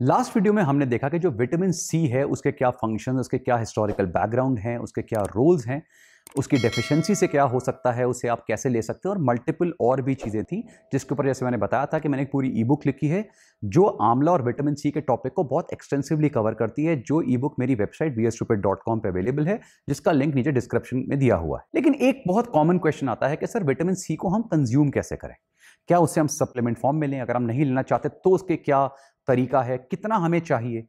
Last video में हमने देखा कि जो विटामिन सी है उसके क्या फंक्शन, उसके क्या हिस्टोरिकल बैकग्राउंड हैं, उसके क्या रोल्स हैं, उसकी डेफिशिएंसी से क्या हो सकता है, उसे आप कैसे ले सकते हैं और मल्टीपल और भी चीज़ें थी जिसके ऊपर जैसे मैंने बताया था कि मैंने एक पूरी ई बुक लिखी है जो आंवला और विटामिन सी के टॉपिक को बहुत एक्सटेंसिवली कवर करती है। जो ई बुक मेरी वेबसाइट bstupid.com पे अवेलेबल है, जिसका लिंक नीचे डिस्क्रिप्शन में दिया हुआ है। लेकिन एक बहुत कॉमन क्वेश्चन आता है कि सर विटामिन सी को हम कंज्यूम कैसे करें, क्या उसे हम सप्लीमेंट फॉर्म में लें, अगर हम नहीं लेना चाहते तो उसके क्या तरीका है, कितना हमें चाहिए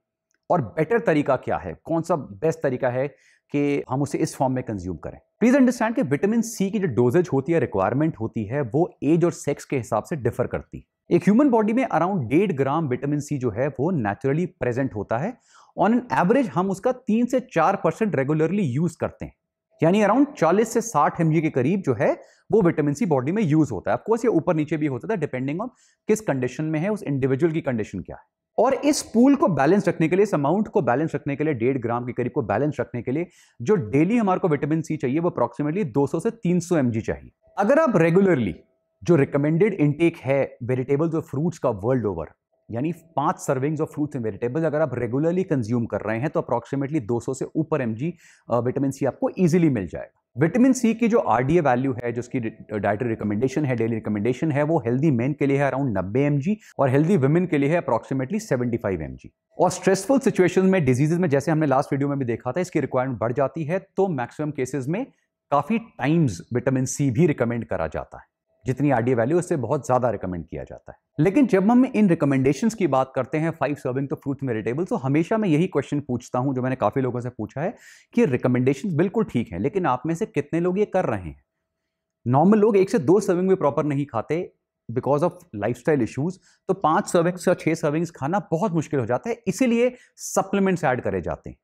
और बेटर तरीका क्या है, कौन सा बेस्ट तरीका है कि हम उसे इस फॉर्म में कंज्यूम करें। प्लीज अंडरस्टैंड कि विटामिन सी की जो डोजेज होती है, रिक्वायरमेंट होती है, वो एज और सेक्स के हिसाब से डिफर करती है। एक ह्यूमन बॉडी में अराउंड 1.5 ग्राम विटामिन सी जो है वो नेचुरली प्रेजेंट होता है। ऑन एन एवरेज हम उसका 3 से 4% रेगुलरली यूज करते हैं, यानी अराउंड 40 से 60 mg के करीब जो है वो विटामिन सी बॉडी में यूज होता है। ऑफकोर्स ये ऊपर नीचे भी होता है डिपेंडिंग ऑन किस कंडीशन में है, उस इंडिविजुअल की कंडीशन क्या है। और इस पूल को बैलेंस रखने के लिए, इस अमाउंट को बैलेंस रखने के लिए, 1.5 ग्राम के करीब को बैलेंस रखने के लिए जो डेली हमारे को विटामिन सी चाहिए वो अप्रोक्सीमेटली 200 से 300 mg चाहिए। अगर आप रेगुलरली जो रिकमेंडेड इनटेक है वेजिटेबल्स और फ्रूट्स का वर्ल्ड ओवर, यानी 5 servings of fruits and vegetables अगर आप रेगुलरली कंज्यूम कर रहे हैं तो अप्रोक्सीमेटली 200 से ऊपर mg विटामिन सी आपको इजीली मिल जाएगा। विटामिन सी की जो आरडीए वैल्यू है, जो उसकी डाइटरी रिकमेंडेशन है, डेली रिकमेंडेशन है, वो हेल्दी मेन के लिए है अराउंड 90 mg और हेल्दी वुमेन के लिए है अप्रोक्सीमेटली 75 mg। और स्ट्रेसफुल सिचुएशंस में, डिजीजेस में, जैसे हमने लास्ट वीडियो में भी देखा था, इसकी रिक्वायरमेंट बढ़ जाती है तो मैक्सिमम केसेस में काफी टाइम्स विटामिन सी भी रिकमेंड करा जाता है। जितनी आरडीए वैल्यू उससे बहुत ज्यादा रिकमेंड किया जाता है। लेकिन जब हम इन रिकमेंडेशंस की बात करते हैं 5 सर्विंग तो फ्रूट्स वेजिटेबल्स, तो हमेशा मैं यही क्वेश्चन पूछता हूं जो मैंने काफी लोगों से पूछा है कि रिकमेंडेशंस बिल्कुल ठीक है लेकिन आप में से कितने लोग ये कर रहे हैं। नॉर्मल लोग 1 से 2 सर्विंग भी प्रॉपर नहीं खाते बिकॉज ऑफ लाइफस्टाइल इश्यूज, तो 5 सर्विंग्स या 6 सर्विंग्स खाना बहुत मुश्किल हो जाता है, इसीलिए सप्लीमेंट्स ऐड करे जाते हैं।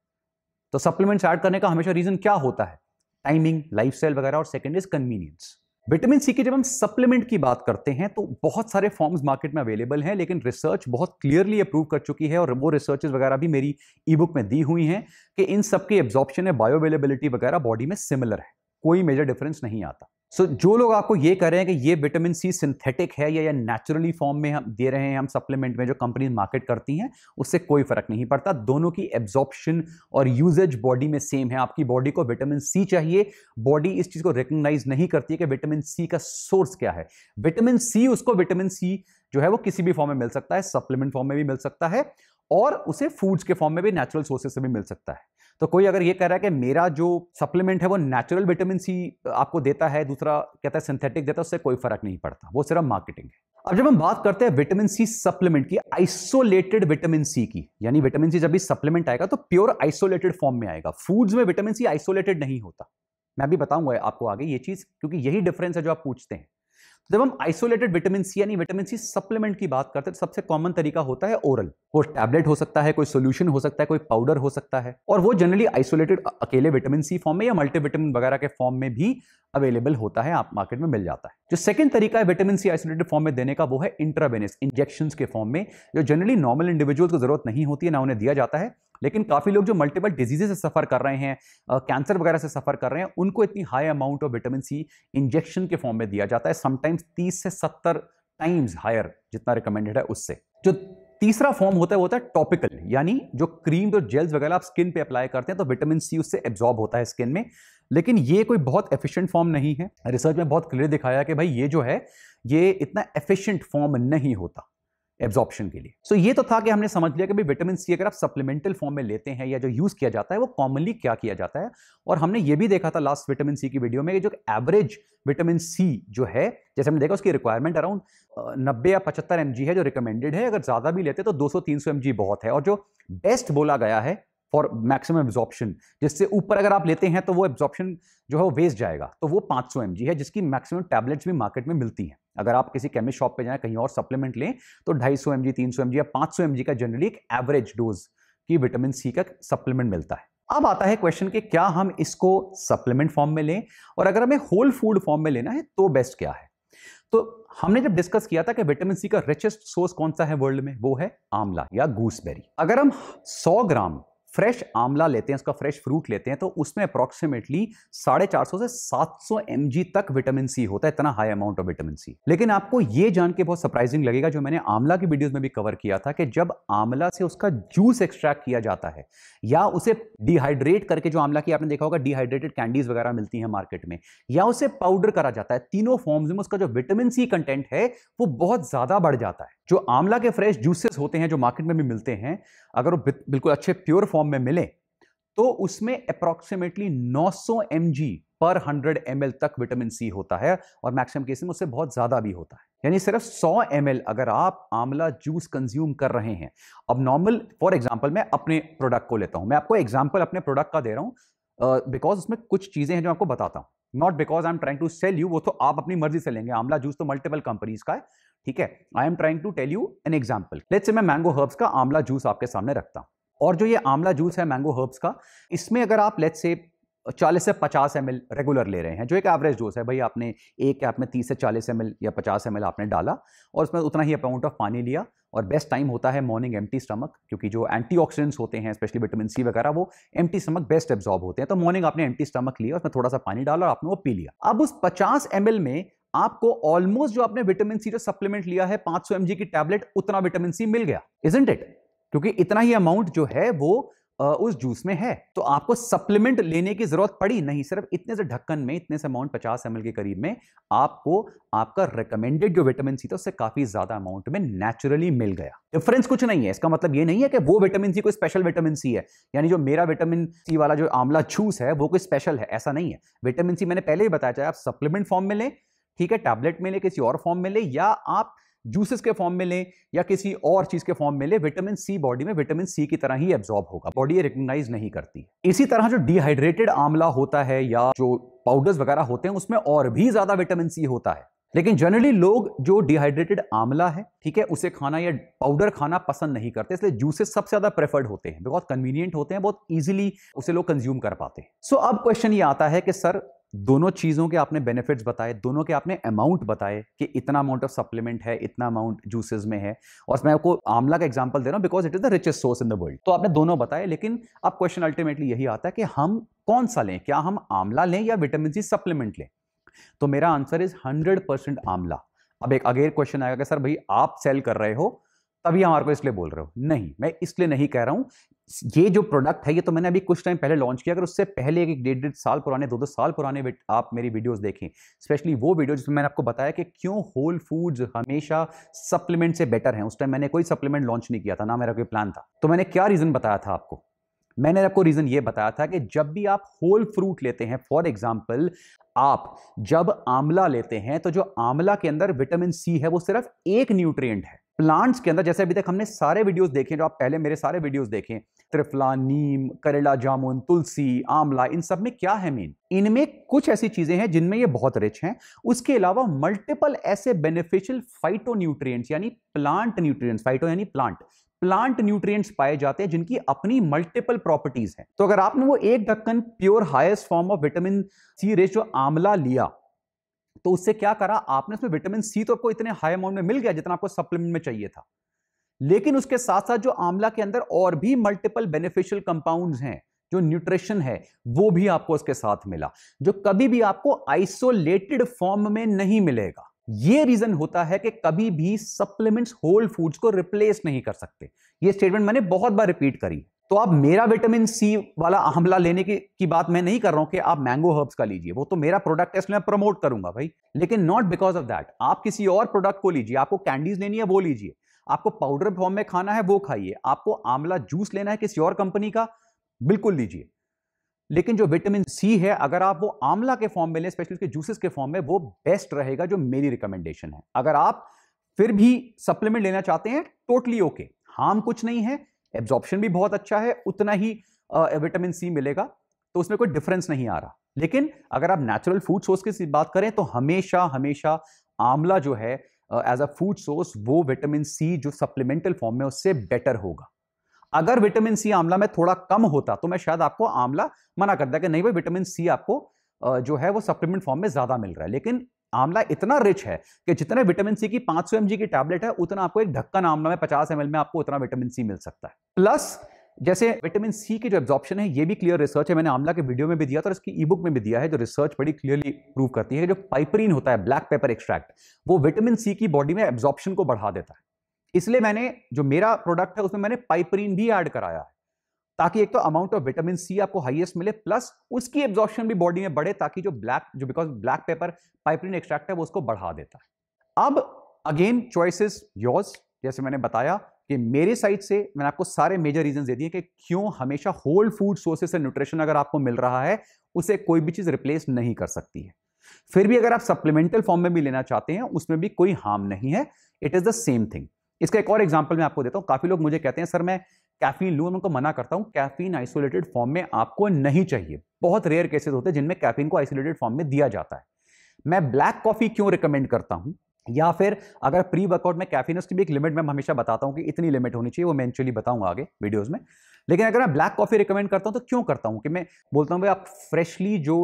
तो सप्लीमेंट्स ऐड करने का हमेशा रीजन क्या होता है? टाइमिंग, लाइफस्टाइल वगैरह, और second is convenience. Vitamin c की जब हम सप्लीमेंट की बात करते हैं तो बहुत सारे फॉर्म्स मार्केट में अवेलेबल हैं, लेकिन रिसर्च बहुत क्लियरली अप्रूव कर चुकी है और वो रिसर्चेस वगैरह भी मेरी ई बुक में दी हुई हैं कि इन सब की एब्जॉर्प्शन है, बायोअवेलेबिलिटी वगैरह बॉडी में सिमिलर है, कोई मेजर डिफरेंस नहीं आता। सो जो लोग आपको ये कह रहे हैं कि ये विटामिन सी सिंथेटिक है या नेचुरली फॉर्म में हम दे रहे हैं, हम सप्लीमेंट में जो कंपनीज मार्केट करती हैं, उससे कोई फर्क नहीं पड़ता। दोनों की एब्जॉर्प्शन और यूजेज बॉडी में सेम है। आपकी बॉडी को विटामिन सी चाहिए, बॉडी इस चीज को रिकॉग्नाइज नहीं करती है कि विटामिन सी का सोर्स क्या है। विटामिन सी, उसको विटामिन सी जो है वो किसी भी फॉर्म में मिल सकता है, सप्लीमेंट फॉर्म में भी मिल सकता है और उसे फूड्स के फॉर्म में भी, नेचुरल सोर्सेज से भी मिल सकता है। तो कोई अगर ये कह रहा है कि मेरा जो सप्लीमेंट है वो नेचुरल विटामिन सी आपको देता है, दूसरा कहता है सिंथेटिक देता है, उससे कोई फर्क नहीं पड़ता, वो सिर्फ मार्केटिंग है। अब जब हम बात करते हैं विटामिन सी सप्लीमेंट की, आइसोलेटेड विटामिन सी की, यानी विटामिन सी जब भी सप्लीमेंट आएगा तो प्योर आइसोलेटेड फॉर्म में आएगा। फूड्स में विटामिन सी आइसोलेटेड नहीं होता, मैं भी बताऊंगा आपको आगे ये चीज, क्योंकि यही डिफरेंस है जो आप पूछते हैं। जब हम आइसोलेटेड विटामिन सी यानी विटामिन सी सप्लीमेंट की बात करते हैं तो सबसे कॉमन तरीका होता है ओरल। वो टैबलेट हो सकता है, कोई सोल्यूशन हो सकता है, कोई पाउडर हो सकता है, और वो जनरली आइसोलेटेड अकेले विटामिन सी फॉर्म में या मल्टीविटामिन वगैरह के फॉर्म में भी अवेलेबल होता है, आप मार्केट में मिल जाता है। जो सेकंड तरीका है विटामिन सी आइसोलेटेड फॉर्म में देने का, वो है इंट्रावेनस, इंजेक्शंस के फॉर्म में, जो जनरली नॉर्मल इंडिविजुअल्स को जरूरत नहीं होती है ना उन्हें दिया जाता है। लेकिन काफी लोग जो मल्टीपल डिजीजेस से सफर कर रहे हैं, कैंसर वगैरह से सफर कर रहे हैं, उनको इतनी high amount of vitamin c injection के फॉर्म में दिया जाता है, समटाइम्स 30 से 70 टाइम्स हायर जितना रिकमेंडेड है उससे। जो तीसरा फॉर्म होता है वो होता है टॉपिकल, यानी जो क्रीम और जेल्स वगैरह आप स्किन पे अप्लाई करते हैं तो विटामिन सी उससे एब्जॉर्ब होता है स्किन में। लेकिन ये कोई बहुत एफिशिएंट फॉर्म नहीं है। रिसर्च में बहुत क्लियर दिखाया कि भाई ये जो है ये इतना एफिशिएंट फॉर्म नहीं होता एब्जॉर्प्शन के लिए। सो ये तो था कि हमने समझ लिया कि भाई विटामिन सी अगर आप सप्लीमेंटल फॉर्म में लेते हैं या जो यूज किया जाता है वो कॉमनली क्या किया जाता है। और हमने ये भी देखा था लास्ट विटामिन सी की वीडियो में कि जो एवरेज विटामिन सी जो है, जैसे हमने देखा उसकी रिक्वायरमेंट अराउंड 90 या 75 mg है जो रिकमेंडेड है। अगर ज्यादा भी लेते तो 200-300 mg बहुत है। और जो बेस्ट बोला गया है फॉर मैक्सिमम एब्जॉर्प्शन, जिससे ऊपर अगर आप लेते हैं तो वो एब्जॉर्प्शन जो है वो वेस्ट जाएगा, तो वो 500 mg है, जिसकी मैक्सिमम टैबलेट्स भी मार्केट में मिलती हैं। अगर आप किसी केमिस्ट शॉप पे जाएं, कहीं और सप्लीमेंट लें तो 250 mg, 300 mg या 500 mg का जनरली एक एवरेज डोज की विटामिन सी का सप्लीमेंट मिलता है। अब आता है क्वेश्चन कि क्या हम इसको सप्लीमेंट फॉर्म में लें, और अगर हमें होल फूड फॉर्म में लेना है तो बेस्ट क्या है। तो हमने जब डिस्कस किया था कि विटामिन सी का रिचेस्ट सोर्स कौन सा है वर्ल्ड में, वो है आंवला या गूसबेरी। अगर हम 100 ग्राम फ्रेश आंवला लेते हैं, उसका फ्रेश फ्रूट लेते हैं, तो उसमें अप्रॉक्सीमेटली 450 से 700 mg तक विटामिन सी होता है, इतना high amount of vitamin c. लेकिन आपको यह जान के बहुत सरप्राइजिंग लगेगा, जो मैंने आंवला की वीडियोस में भी कवर किया था, कि जब आंवला से उसका जूस एक्सट्रैक्ट किया जाता है या उसे डिहाइड्रेट करके, जो आंवला की आपने देखा होगा डिहाइड्रेटेड कैंडीज वगैरह मिलती हैं मार्केट में, या उसे पाउडर करा जाता है, तीनों फॉर्म्स में उसका जो विटामिन सी कंटेंट है वो बहुत ज्यादा बढ़ जाता है। जो आंवला के फ्रेश जूसेस होते हैं जो मार्केट में भी मिलते हैं, अगर वो बिल्कुल अच्छे प्योर फॉर्म में मिले तो उसमें अप्रॉक्सीमेटली 900 mg पर 100 ml तक विटामिन सी होता है, और मैक्सिमम केस में उससे बहुत ज्यादा भी होता है। यानी सिर्फ 100 ml अगर आप आंवला जूस कंज्यूम कर रहे हैं, अब नॉर्मल फॉर एग्जांपल मैं अपने प्रोडक्ट को लेता हूं, मैं आपको एग्जांपल अपने प्रोडक्ट का दे रहा हूं बिकॉज उसमें कुछ चीजें हैं जो आपको बताता हूं, not because I am trying to sell you, वो तो आप अपनी मर्जी से लेंगे, आंवला जूस तो मल्टीपल कंपनीज का है, ठीक है। I am trying to tell you an example. Let's say मैं मैंगो हर्ब्स का आंवला जूस आपके सामने रखता हूं, और जो ये आंवला जूस है मैंगो हर्ब्स का, इसमें अगर आप लेट्स से 40 से 50 ml रेगुलर ले रहे हैं, जो एक एवरेज डोज है, भाई आपने एक कैप में 30 से 40 ml या 50 ml आपने डाला और उसमें उतना ही अमाउंट ऑफ पानी लिया, और बेस्ट टाइम होता है मॉर्निंग एम्प्टी स्टमक, क्योंकि जो एंटीऑक्सीडेंट्स होते हैं स्पेशली विटामिन सी वगैरह वो एम्प्टी स्टमक बेस्ट एब्जॉर्ब होते हैं। तो मॉर्निंग आपने एम्प्टी स्टमक लिया, उसमें थोड़ा सा पानी डाला और आपने वो पी लिया। अब उस 50 ml में आपको ऑलमोस्ट जो आपने विटामिन सी जो सप्लीमेंट लिया है 500 mg की टैबलेट, उतना विटामिन सी मिल गया, इजंट इट? क्योंकि इतना ही अमाउंट जो है वो उस जूस में है, तो आपको सप्लीमेंट लेने की जरूरत पड़ी नहीं। सिर्फ इतने से ढक्कन में, इतने से अमाउंट 50 ml के करीब में आपको आपका रिकमेंडेड जो विटामिन सी था उससे काफी ज्यादा अमाउंट में नेचुरली मिल गया। डिफरेंस कुछ नहीं है, इसका मतलब ये नहीं है कि वो विटामिन सी कोई स्पेशल विटामिन सी है, यानी जो मेरा विटामिन सी वाला जो आंवला जूस है वो कोई स्पेशल है, ऐसा नहीं है। विटामिन सी मैंने पहले ही बताया, चाहे आप सप्लीमेंट फॉर्म में लें, ठीक है, टैबलेट में लें, किसी और फॉर्म में लें, या आप जूसेस के फॉर्म में लें या किसी और चीज के फॉर्म में ले, विटामिन सी बॉडी में विटामिन सी की तरह ही एब्जॉर्ब होगा, बॉडी ये रिकॉग्नाइज नहीं करती। इसी तरह जो डिहाइड्रेटेड आंवला होता है या जो पाउडर्स वगैरह होते हैं उसमें और भी ज्यादा विटामिन सी होता है, लेकिन जनरली लोग जो डिहाइड्रेटेड आंवला है, ठीक है, उसे खाना या पाउडर खाना पसंद नहीं करते, इसलिए जूसेस सबसे ज्यादा प्रेफर्ड होते हैं, बहुत कन्वीनियंट होते हैं, बहुत इजीली उसे लोग कंज्यूम कर पाते हैं। सो अब क्वेश्चन ये आता है कि सर दोनों चीजों के आपने बेनिफिट्स बताए, दोनों के आपने अमाउंट बताए कि इतना अमाउंट ऑफ सप्लीमेंट है, इतना अमाउंट जूसेस में है, और मैं आपको आंवला का एग्जांपल दे रहा हूं because it is the richest source in the world. तो आपने दोनों बताए, लेकिन अब क्वेश्चन अल्टीमेटली यही आता है कि हम कौन सा लें, क्या हम आंवला लें या विटामिन सी सप्लीमेंट लें? तो मेरा आंसर इज 100% आंवला। अब एक अगेन क्वेश्चन आएगा कि सर भाई आप सेल कर रहे हो तभी हमारे को इसलिए बोल रहे हो? नहीं, मैं इसलिए नहीं कह रहा हूं। ये जो प्रोडक्ट है ये तो मैंने अभी कुछ टाइम पहले लॉन्च किया, अगर उससे पहले एक 1.5 साल पुराने, 2 साल पुराने आप मेरी वीडियोस देखें, स्पेशली वो वीडियो जिसमें मैंने आपको बताया कि क्यों होल फूड्स हमेशा सप्लीमेंट से बेटर हैं। उस टाइम मैंने कोई सप्लीमेंट लॉन्च नहीं किया था, ना मेरा कोई प्लान था। तो मैंने क्या रीजन बताया था आपको? मैंने आपको रीजन ये बताया था कि जब भी आप होल फ्रूट लेते हैं, फॉर एग्जाम्पल आप जब आंवला लेते हैं, तो जो आंवला के अंदर विटामिन सी है वो सिर्फ एक न्यूट्रिएंट है। प्लांट्स के अंदर जैसे अभी तक हमने सारे वीडियोस देखे, जो आप पहले मेरे सारे वीडियोस देखें, त्रिफला, नीम, करेला जामुन, तुलसी, आंवला, इन सब में क्या है मेन? इनमें कुछ ऐसी चीजें हैं जिनमें ये बहुत रिच हैं। उसके अलावा मल्टीपल ऐसे बेनिफिशियल फाइटोन्यूट्रिएंट्स यानी प्लांट न्यूट्रिएंट्स, फाइटो यानी प्लांट न्यूट्रिएंट्स पाए जाते हैं जिनकी अपनी मल्टीपल प्रॉपर्टीज हैं। तो अगर आपने वो एक ढक्कन pure highest form of vitamin c rich जो आंवला लिया, तो उससे क्या करा आपने? उसमें विटामिन सी तो आपको इतने हाई अमाउंट में मिल गया जितना आपको सप्लीमेंट में चाहिए था, लेकिन उसके साथ साथ जो आंवला के अंदर और भी मल्टीपल बेनिफिशियल कंपाउंड्स हैं, जो न्यूट्रिशन है वो भी आपको उसके साथ मिला, जो कभी भी आपको आइसोलेटेड फॉर्म में नहीं मिलेगा। ये रीजन होता है कि कभी भी सप्लीमेंट्स होल फूड्स को रिप्लेस नहीं कर सकते। ये स्टेटमेंट मैंने बहुत बार रिपीट करी। तो अब मेरा विटामिन सी वाला आंवला लेने की बात मैं नहीं कर रहा हूं कि आप मैंगो हर्ब्स का लीजिए, वो तो मेरा प्रोडक्ट है इसलिए मैं प्रमोट करूंगा भाई, लेकिन नॉट बिकॉज ऑफ दैट। आप किसी और प्रोडक्ट को लीजिए, आपको कैंडीज लेनी है वो लीजिए, आपको पाउडर फॉर्म में खाना है वो खाइए, आपको आंवला जूस लेना है किसी और कंपनी का, बिल्कुल लीजिए। लेकिन जो विटामिन सी है अगर आप वो आंवला के फॉर्म में लें, स्पेशली उसके जूसेस के फॉर्म में, वो बेस्ट रहेगा, जो मेरी रिकमेंडेशन है। अगर आप फिर भी सप्लीमेंट लेना चाहते हैं, टोटली ओके, हार्म कुछ नहीं है, एब्जॉर्प्शन भी बहुत अच्छा है, उतना ही विटामिन सी मिलेगा, तो उसमें कोई डिफरेंस नहीं आ रहा। लेकिन अगर आप नेचुरल फूड सोर्स की बात करें तो हमेशा हमेशा आंवला जो है एज अ फूड सोर्स, वो विटामिन सी जो सप्लीमेंटल फॉर्म में उससे बेटर होगा। अगर विटामिन सी आंवला में थोड़ा कम होता तो मैं शायद आपको आंवला मना करता कि नहीं भाई विटामिन सी आपको जो है वो सप्लीमेंट फॉर्म में ज्यादा मिल रहा है। लेकिन आंवला इतना रिच है कि जितने विटामिन सी की 500 mg की टैबलेट है, उतना आपको एक ढक्कन आंवला में 50 ml में आपको उतना विटामिन सी मिल सकता है। प्लस जैसे विटामिन सी की जो एब्जॉर्प्शन है ये भी क्लियर रिसर्च है, मैंने आमला के वीडियो में भी दिया था और इसकी ई बुक में भी दिया है, जो रिसर्च बड़ी क्लियरली प्रूव करती है कि जो पाइपरीन होता है, ब्लैक पेपर एक्सट्रैक्ट, वो विटामिन सी की बॉडी में एब्जॉर्प्शन को बढ़ा देता है। इसलिए मैंने जो मेरा प्रोडक्ट है उसमें मैंने पाइपरीन भी ऐड कराया है, ताकि एक तो अमाउंट ऑफ विटामिन सी आपको हाईएस्ट मिले, प्लस उसकी एब्जॉर्प्शन भी बॉडी में बढ़े, ताकि जो बिकॉज ब्लैक पेपर पाइपरीन एक्सट्रैक्ट है वो उसको बढ़ा देता है। अब अगेन चॉइसेस योर्स, जैसे मैंने बताया कि मेरे साइड से मैंने आपको सारे मेजर रीजंस दे दिए कि क्यों हमेशा होल फूड सोर्सेस से न्यूट्रिशन अगर आपको मिल रहा है उसे कोई भी चीज रिप्लेस नहीं कर सकती है। फिर भी अगर आप सप्लीमेंटल फॉर्म में भी लेना चाहते हैं उसमें भी कोई हार्म नहीं है, it is the same thing. इसका एक और एग्जांपल मैं आपको देता हूं। काफी लोग मुझे कहते हैं सर मैं कैफीन लूं, मैं उनको मना करता हूं, कैफीन आइसोलेटेड फॉर्म में आपको नहीं चाहिए। बहुत रेयर केसेस होते हैं जिनमें कैफीन को आइसोलेटेड फॉर्म में दिया जाता है। मैं ब्लैक कॉफी क्यों रिकमेंड करता हूं, या फिर अगर प्री वर्कआउट में कैफीन, उसकी भी एक लिमिट मैं हमेशा बताता हूं कि इतनी लिमिट होनी चाहिए, वो मैं एक्चुअली बताऊंगा आगे वीडियोस में। लेकिन अगर मैं ब्लैक कॉफी रिकमेंड करता हूं तो क्यों करता हूं कि मैं बोलता हूं भाई आप फ्रेशली जो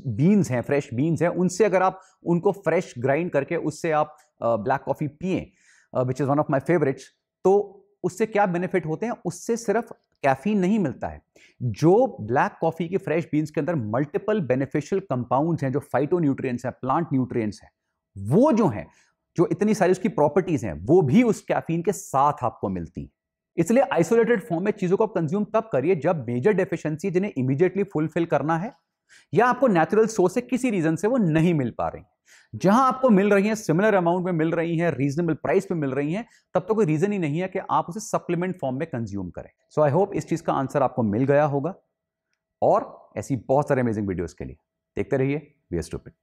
बीन्स हैं, फ्रेश बीन्स हैं, उनसे अगर आप उनको फ्रेश ग्राइंड करके उससे आप ब्लैक कॉफी पिए, which is one of my favourites, तो उससे क्या बेनिफिट होते हैं, उससे सिर्फ कैफीन नहीं मिलता है, जो ब्लैक कॉफी के फ्रेश बीन्स के अंदर मल्टीपल बेनिफिशियल कंपाउंड्स हैं, जो फाइटोन्यूट्रिएंट्स हैं, प्लांट न्यूट्रिएंट्स हैं, वो जो हैं, जो इतनी सारी उसकी प्रॉपर्टीज हैं, वो भी उस कैफीन के साथ आपको मिलती है। इसलिए आइसोलेटेड फॉर्म में चीजों को आप कंज्यूम तब करिए जब मेजर डेफिशिएंसी जिन्हें इमीडिएटली फुलफिल करना है, या आपको नेचुरल सोर्स से किसी रीजन से वो नहीं मिल पा रही। जहां आपको मिल रही है, सिमिलर अमाउंट में मिल रही है, रीजनेबल प्राइस पे मिल रही है, तब तो कोई रीजन ही नहीं है कि आप उसे सप्लीमेंट फॉर्म में कंज्यूम करें। सो आई होप इस चीज का आंसर आपको मिल गया होगा, और ऐसी बहुत सारे अमेजिंग वीडियोस के लिए देखते रहिए वी आर स्टूपिड।